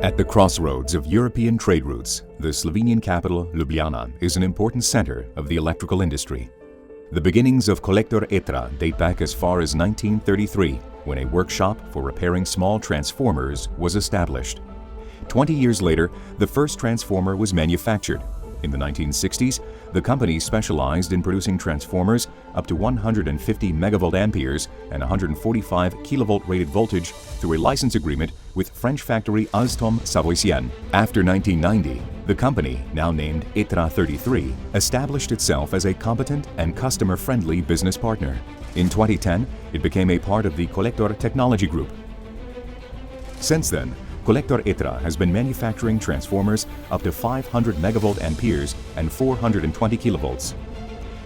At the crossroads of European trade routes, the Slovenian capital Ljubljana is an important center of the electrical industry. The beginnings of KOLEKTOR ETRA date back as far as 1933, when a workshop for repairing small transformers was established. 20 years later, the first transformer was manufactured. In the 1960s, the company specialized in producing transformers up to 150 megavolt amperes and 145 kilovolt rated voltage through a license agreement with French factory Alstom Savoysienne. After 1990, the company, now named ETRA 33, established itself as a competent and customer-friendly business partner. In 2010, it became a part of the KOLEKTOR Technology Group. Since then, KOLEKTOR ETRA has been manufacturing transformers up to 500 megavolt amperes and 420 kilovolts.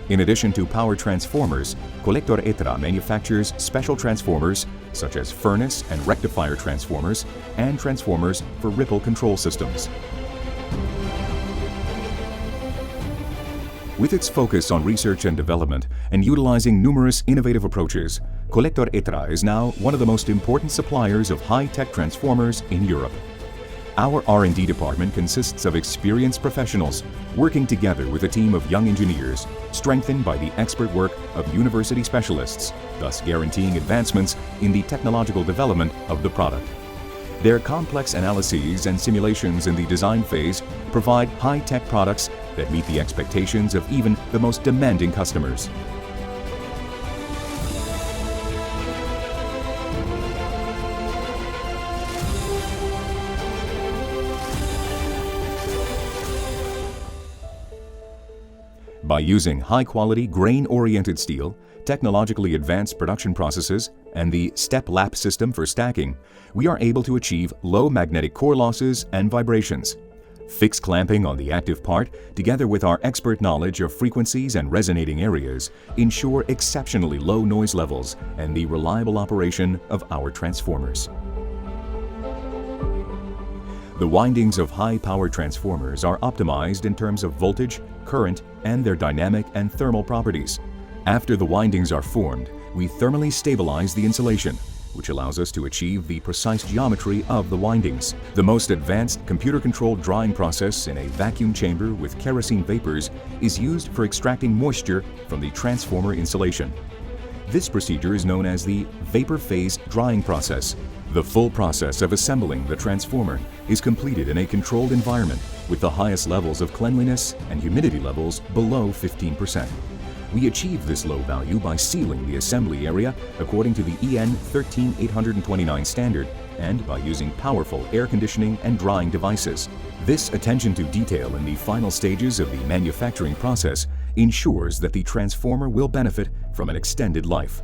In addition to power transformers, KOLEKTOR ETRA manufactures special transformers such as furnace and rectifier transformers and transformers for ripple control systems. With its focus on research and development and utilizing numerous innovative approaches, KOLEKTOR ETRA is now one of the most important suppliers of high-tech transformers in Europe. Our R&D department consists of experienced professionals working together with a team of young engineers, strengthened by the expert work of university specialists, thus guaranteeing advancements in the technological development of the product. Their complex analyses and simulations in the design phase provide high-tech products that meet the expectations of even the most demanding customers. By using high-quality, grain-oriented steel, technologically advanced production processes, and the step-lap system for stacking, we are able to achieve low magnetic core losses and vibrations. Fixed clamping on the active part, together with our expert knowledge of frequencies and resonating areas, ensure exceptionally low noise levels and the reliable operation of our transformers. The windings of high-power transformers are optimized in terms of voltage, current, and their dynamic and thermal properties. After the windings are formed, we thermally stabilize the insulation, which allows us to achieve the precise geometry of the windings. The most advanced computer-controlled drying process in a vacuum chamber with kerosene vapors is used for extracting moisture from the transformer insulation. This procedure is known as the vapor phase drying process. The full process of assembling the transformer is completed in a controlled environment with the highest levels of cleanliness and humidity levels below 15%. We achieve this low value by sealing the assembly area according to the EN 13829 standard and by using powerful air conditioning and drying devices. This attention to detail in the final stages of the manufacturing process ensures that the transformer will benefit from an extended life.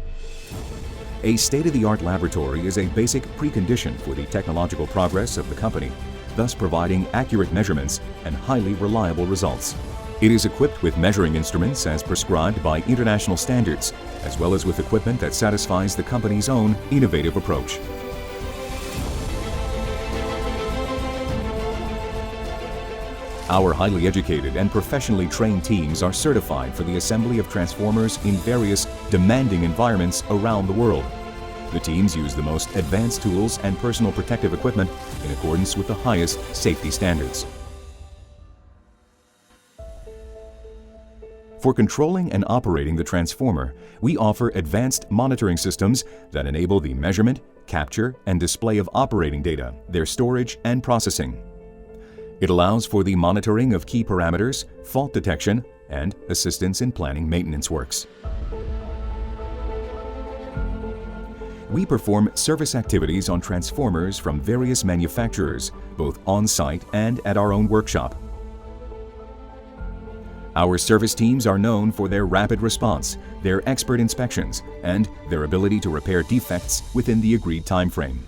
A state-of-the-art laboratory is a basic precondition for the technological progress of the company, thus providing accurate measurements and highly reliable results. It is equipped with measuring instruments as prescribed by international standards, as well as with equipment that satisfies the company's own innovative approach. Our highly educated and professionally trained teams are certified for the assembly of transformers in various demanding environments around the world. The teams use the most advanced tools and personal protective equipment in accordance with the highest safety standards. For controlling and operating the transformer, we offer advanced monitoring systems that enable the measurement, capture, and display of operating data, their storage and processing. It allows for the monitoring of key parameters, fault detection, and assistance in planning maintenance works. We perform service activities on transformers from various manufacturers, both on-site and at our own workshop. Our service teams are known for their rapid response, their expert inspections, and their ability to repair defects within the agreed time frame.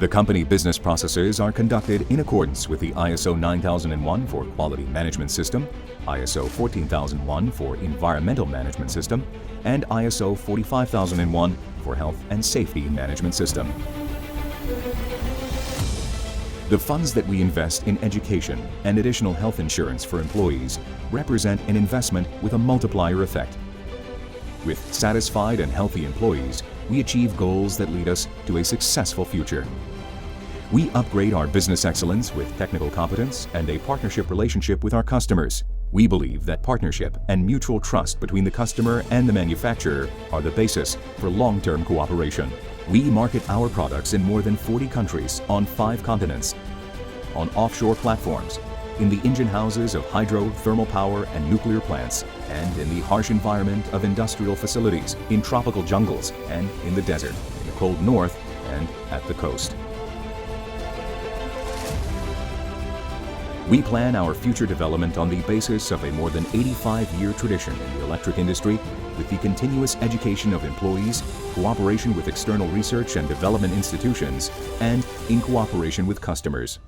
The company business processes are conducted in accordance with the ISO 9001 for Quality Management System, ISO 14001 for Environmental Management System, and ISO 45001 for Health and Safety Management System. The funds that we invest in education and additional health insurance for employees represent an investment with a multiplier effect. With satisfied and healthy employees, we achieve goals that lead us to a successful future. We upgrade our business excellence with technical competence and a partnership relationship with our customers. We believe that partnership and mutual trust between the customer and the manufacturer are the basis for long-term cooperation. We market our products in more than 40 countries on 5 continents, on offshore platforms, in the engine houses of hydro, thermal power and nuclear plants, and in the harsh environment of industrial facilities, in tropical jungles and in the desert, in the cold north and at the coast. We plan our future development on the basis of a more than 85-year tradition in the electric industry, with the continuous education of employees, cooperation with external research and development institutions, and in cooperation with customers.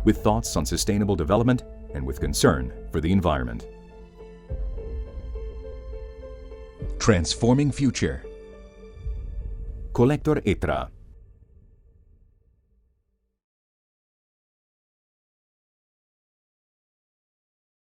With thoughts on sustainable development and with concern for the environment. Transforming future. KOLEKTOR ETRA.